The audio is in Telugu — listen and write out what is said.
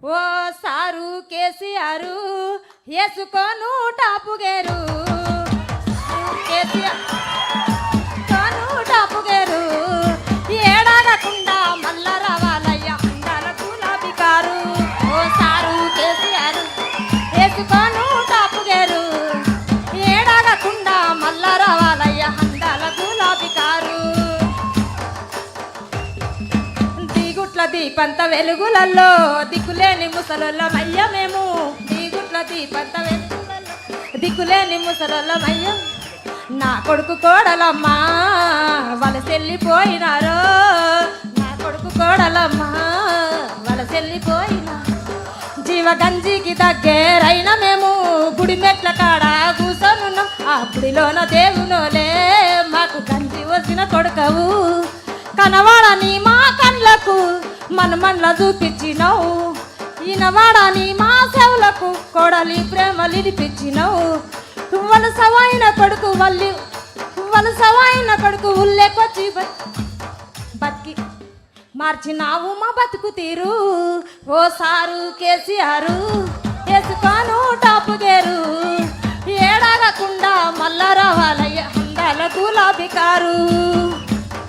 ఓ సారు కేసీఆర్ వేసుకోను టాపు గేరు కేసీఆర్ కోను టాపు గేరు ఏడాగకుండా మల్ల రావాలయ్య అందాల గులాబీ కారు ఓ సారు కేసీఆర్ వేసుకోను టాపు గేరు ఏడాగకుండా మల్ల రావాలయ్య అందాల గులాబీ కారు దీపంత వెలుగులలో దిక్కులేని ముసలమయ్య మేము దీగుట్ల దీపంత వెలుగులలో దిక్కులేని ముసలమయ్య నా కొడుకు కోడలమ్మా వలసెళ్ళిపోయినారో నా కొడుకు కోడలమ్మా వలసెళ్ళిపోయినా జీవగంజికి దగ్గరైన మేము గుడి మెట్ల కాడ కూసోనున్నాం ఆ గుడిలోన దేవునోలే మాకు గంజి వచ్చిన కొడుకవు కనవాడని మా కళ్ళకు మనమన్ల చూపించినవు ఈనవాడని మా సేవలకు కోడలి ప్రేమలు ఇడిపించినవు వలసవైన కొడుకు వలసవైన కొడుకు ఉల్లేకొచ్చి బతికి మార్చినావు మా బతుకు తీరు ఓ సారు కేసీఆర్ వేసుకోను టాపుగే